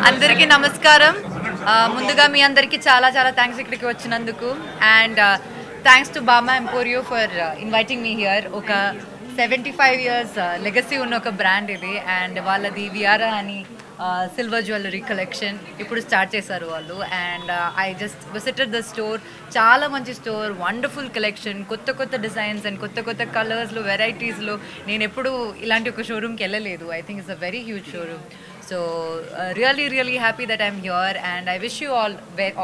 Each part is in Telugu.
అందరికీ నమస్కారం. ముందుగా మీ అందరికీ చాలా చాలా థ్యాంక్స్ ఇక్కడికి వచ్చినందుకు. అండ్ థ్యాంక్స్ టు బామా ఎంపోరియో ఫర్ ఇన్వైటింగ్ మీ హియర్. ఒక 75 years లెగసీ ఉన్న ఒక బ్రాండ్ ఇది. అండ్ వాళ్ళది వియారా అని సిల్వర్ జ్యువెలరీ కలెక్షన్ ఇప్పుడు స్టార్ట్ చేశారు వాళ్ళు. And I just visited the store. చాలా మంచి స్టోర్, వండర్ఫుల్ కలెక్షన్, కొత్త కొత్త డిజైన్స్ అండ్ కొత్త కొత్త కలర్స్లో వెరైటీస్లో. నేను ఎప్పుడు ఇలాంటి ఒక షోరూమ్కి వెళ్ళలేదు. I think it's a very huge showroom. So really happy that I'm here and I wish you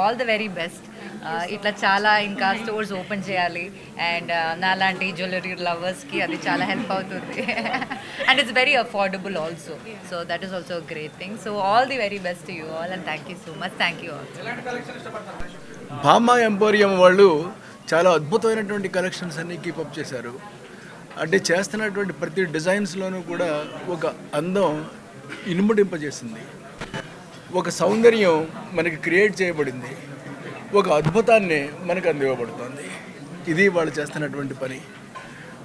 all the very best. ఇట్లా చాలా ఇంకా స్టోర్స్ ఓపెన్ చేయాలి అండ్ నాలాంటి జ్యువెలరీ లవర్స్కి అది చాలా హెల్ప్ అవుతుంది. And it's very affordable also. So that is also great thing. So all the very best to you all and thank you so much. Thank you all. బామా ఎంపోరియం వాళ్ళు చాలా అద్భుతమైనటువంటి కలెక్షన్స్ అన్నీ కీపప్ చేశారు. అంటే చేస్తున్నటువంటి ప్రతి డిజైన్స్లోనూ కూడా ఒక అందం ఇనుముడింపజేసింది, ఒక సౌందర్యం మనకి క్రియేట్ చేయబడింది, ఒక అద్భుతాన్ని మనకు అందివ్వబడుతుంది. ఇది వాళ్ళు చేస్తున్నటువంటి పని.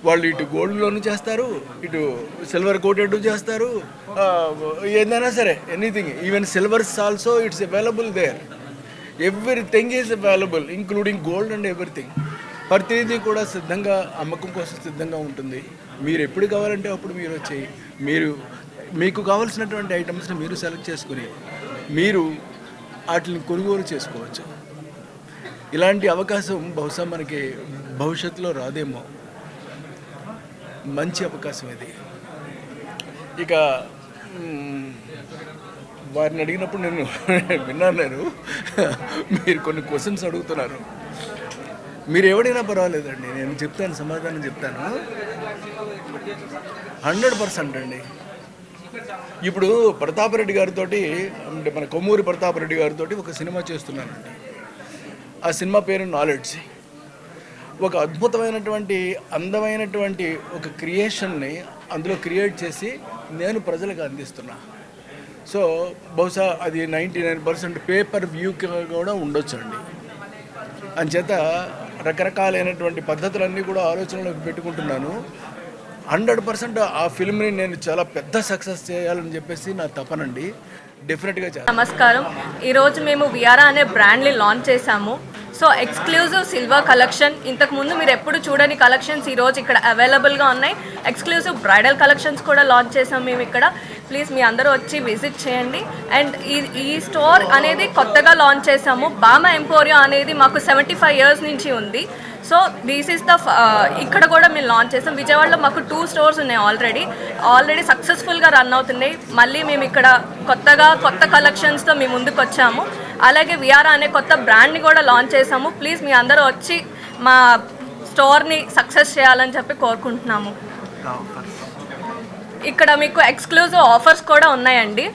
వాళ్ళు ఇటు గోల్డ్లోనూ చేస్తారు, ఇటు సిల్వర్ కోటెడ్ చేస్తారు, ఏదైనా సరే anything. Even silvers also it's available there. Everything is available including gold and everything. ప్రతిదీ కూడా సిద్ధంగా అమ్మకం కోసం సిద్ధంగా ఉంటుంది. మీరు ఎప్పుడు కావాలంటే అప్పుడు మీరు వచ్చి మీకు కావాల్సినటువంటి ఐటమ్స్ని మీరు సెలెక్ట్ చేసుకుని మీరు వాటిని కొనుగోలు చేసుకోవచ్చు. ఇలాంటి అవకాశం బహుశా మనకి భవిష్యత్తులో రాదేమో. మంచి అవకాశం ఇది. ఇక వారిని అడిగినప్పుడు నేను విన్నాను, మీరు కొన్ని క్వశ్చన్స్ అడుగుతున్నారు. మీరు ఎవడైనా పర్వాలేదండి, నేను చెప్తాను, సమాధానం చెప్తాను. 100% అండి. ఇప్పుడు ప్రతాపరెడ్డి గారితో, అంటే మన కొమ్మూరి ప్రతాపరెడ్డి గారితో ఒక సినిమా చేస్తున్నానండి. ఆ సినిమా పేరు నాలెడ్జ్. ఒక అద్భుతమైనటువంటి అందమైనటువంటి ఒక క్రియేషన్ని అందులో క్రియేట్ చేసి నేను ప్రజలకు అందిస్తున్నా. సో బహుశా అది 99% పేపర్ వ్యూకి కూడా ఉండొచ్చు అండి. అంచేత రకరకాలైనటువంటి పద్ధతులన్నీ కూడా ఆలోచనలోకి పెట్టుకుంటున్నాను. 100% ఆ ఫిల్మ్ని నేను చాలా పెద్ద సక్సెస్ చేయాలని చెప్పేసి నా తపనండి. డెఫినెట్గా చేయాలి. నమస్కారం. ఈరోజు మేము వియారా అనే బ్రాండ్ని లాంచ్ చేశాము. సో ఎక్స్క్లూజివ్ సిల్వర్ కలెక్షన్, ఇంతకుముందు మీరు ఎప్పుడు చూడని కలెక్షన్స్ ఈరోజు ఇక్కడ అవైలబుల్గా ఉన్నాయి. ఎక్స్క్లూజివ్ బ్రైడల్ కలెక్షన్స్ కూడా లాంచ్ చేసాం మేము ఇక్కడ. ప్లీజ్ మీ అందరూ వచ్చి విజిట్ చేయండి. అండ్ ఈ స్టోర్ అనేది కొత్తగా లాంచ్ చేసాము. బామా ఎంపోరియో అనేది మాకు 75 years నుంచి ఉంది. సో దిస్ ఈస్ ద ఇక్కడ కూడా మేము లాంచ్ చేసాం. విజయవాడలో మాకు 2 stores ఉన్నాయి ఆల్రెడీ సక్సెస్ఫుల్గా రన్ అవుతున్నాయి. మళ్ళీ మేము ఇక్కడ కొత్త కలెక్షన్స్తో మేము ముందుకు వచ్చాము. అలాగే వియారా అనే కొత్త బ్రాండ్ని కూడా లాంచ్ చేసాము. ప్లీజ్ మీ అందరూ వచ్చి మా స్టోర్ని సక్సెస్ చేయాలని చెప్పి కోరుకుంటున్నాము. ఇక్కడ మీకు ఎక్స్క్లూజివ్ ఆఫర్స్ కూడా ఉన్నాయండి.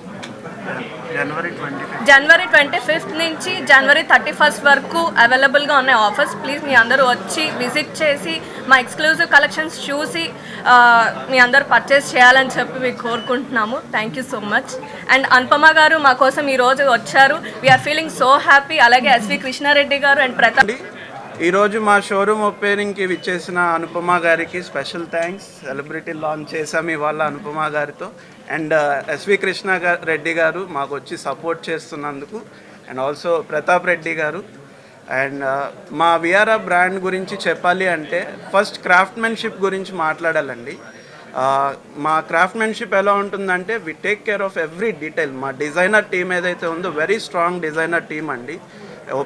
జనవరి 25th నుంచి జనవరి 31st వరకు అవైలబుల్గా ఉన్నాయి ఆఫర్స్. ప్లీజ్ మీ అందరూ వచ్చి విజిట్ చేసి మా ఎక్స్క్లూజివ్ కలెక్షన్స్ చూసి మీ అందరూ పర్చేస్ చేయాలని చెప్పి మీకు కోరుకుంటున్నాము. Thank you so much. And Anupama గారు మా కోసం ఈరోజు వచ్చారు. We're feeling so happy. అలాగే ఎస్వి కృష్ణారెడ్డి గారు అండ్ ప్రతాప్. ఈరోజు మా షోరూమ్ ఓపెనింగ్కి విచ్చేసిన అనుపమ గారికి స్పెషల్ థ్యాంక్స్. సెలబ్రిటీ లాంచ్ చేసాం ఇవాళ అనుపమ గారితో. అండ్ ఎస్వి కృష్ణ రెడ్డి గారు మాకు వచ్చి సపోర్ట్ చేస్తున్నందుకు. అండ్ ఆల్సో ప్రతాప్ రెడ్డి గారు. అండ్ మా వియారా బ్రాండ్ గురించి చెప్పాలి అంటే ఫస్ట్ క్రాఫ్ట్మెన్షిప్ గురించి మాట్లాడాలండి. మా క్రాఫ్ట్మెన్షిప్ ఎలా ఉంటుందంటే we take care of every detail. మా డిజైనర్ టీమ్ ఏదైతే ఉందో వెరీ స్ట్రాంగ్ డిజైనర్ టీమ్ అండి.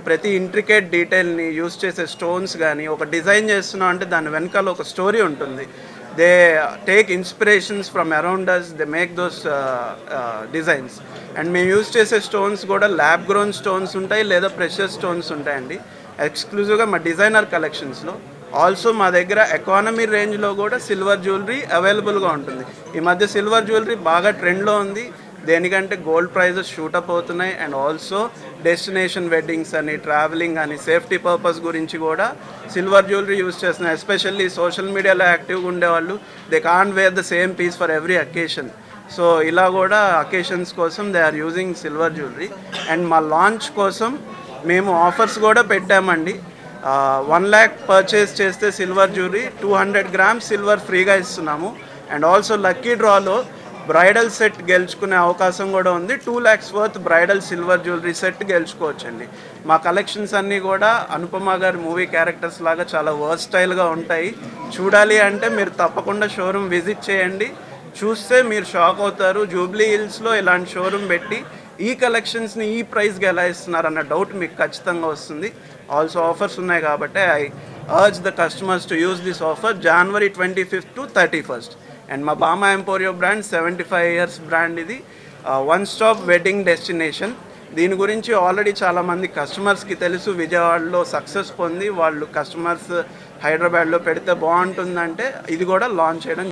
ప్రతి ఇంట్రికేట్ డీటెయిల్ని యూస్ చేసే స్టోన్స్ కానీ ఒక డిజైన్ చేస్తున్నాం అంటే దాని వెనకాల ఒక స్టోరీ ఉంటుంది. They take inspirations from around us, they make those designs. And మేము యూస్ చేసే స్టోన్స్ కూడా ల్యాబ్ గ్రోన్ స్టోన్స్ ఉంటాయి లేదా ప్రెషర్ స్టోన్స్ ఉంటాయండి ఎక్స్క్లూజివ్గా మా డిజైనర్ కలెక్షన్స్లో. ఆల్సో మా దగ్గర ఎకానమీ రేంజ్లో కూడా సిల్వర్ జ్యువెలరీ అవైలబుల్గా ఉంటుంది. ఈ మధ్య సిల్వర్ జ్యువెలరీ బాగా ట్రెండ్లో ఉంది. దేనికంటే గోల్డ్ ప్రైజెస్ షూటప్ అవుతున్నాయి. అండ్ ఆల్సో డెస్టినేషన్ వెడ్డింగ్స్ అని, ట్రావెలింగ్ అని, సేఫ్టీ పర్పస్ గురించి కూడా సిల్వర్ జ్యువెలరీ యూస్ చేస్తున్నాయి. ఎస్పెషల్లీ సోషల్ మీడియాలో యాక్టివ్గా ఉండేవాళ్ళు they can't wear the same piece for every occasion. So ఇలా కూడా అకేషన్స్ కోసం they are using silver jewellery. And మా లాంచ్ కోసం మేము ఆఫర్స్ కూడా పెట్టామండి. 1 lakh పర్చేస్ చేస్తే సిల్వర్ జ్యువెలరీ 200 grams సిల్వర్ ఫ్రీగా ఇస్తున్నాము. అండ్ ఆల్సో లక్కీ డ్రాలో బ్రైడల్ సెట్ గెలుచుకునే అవకాశం కూడా ఉంది. 2 lakhs worth bridal silver jewellery set గెలుచుకోవచ్చండి. మా కలెక్షన్స్ అన్నీ కూడా అనుపమ గారి మూవీ క్యారెక్టర్స్ లాగా చాలా వర్స్టైల్గా ఉంటాయి. చూడాలి అంటే మీరు తప్పకుండా షోరూమ్ విజిట్ చేయండి. చూస్తే మీరు షాక్ అవుతారు. జూబ్లీ హిల్స్లో ఇలాంటి షోరూమ్ పెట్టి ఈ కలెక్షన్స్ని ఈ ప్రైస్కి ఎలా ఇస్తున్నారన్న డౌట్ మీకు ఖచ్చితంగా వస్తుంది. ఆల్సో ఆఫర్స్ ఉన్నాయి కాబట్టి I urge the customers to use this offer January 25th to 31st. And మా బామా ఎంపోరియో బ్రాండ్ 75 years బ్రాండ్. ఇది వన్ స్టాప్ వెడ్డింగ్ డెస్టినేషన్. దీని గురించి ఆల్రెడీ చాలామంది కస్టమర్స్కి తెలుసు. విజయవాడలో సక్సెస్ పొంది వాళ్ళు కస్టమర్స్ హైదరాబాద్లో పెడితే బాగుంటుందంటే ఇది కూడా లాంచ్ చేయడం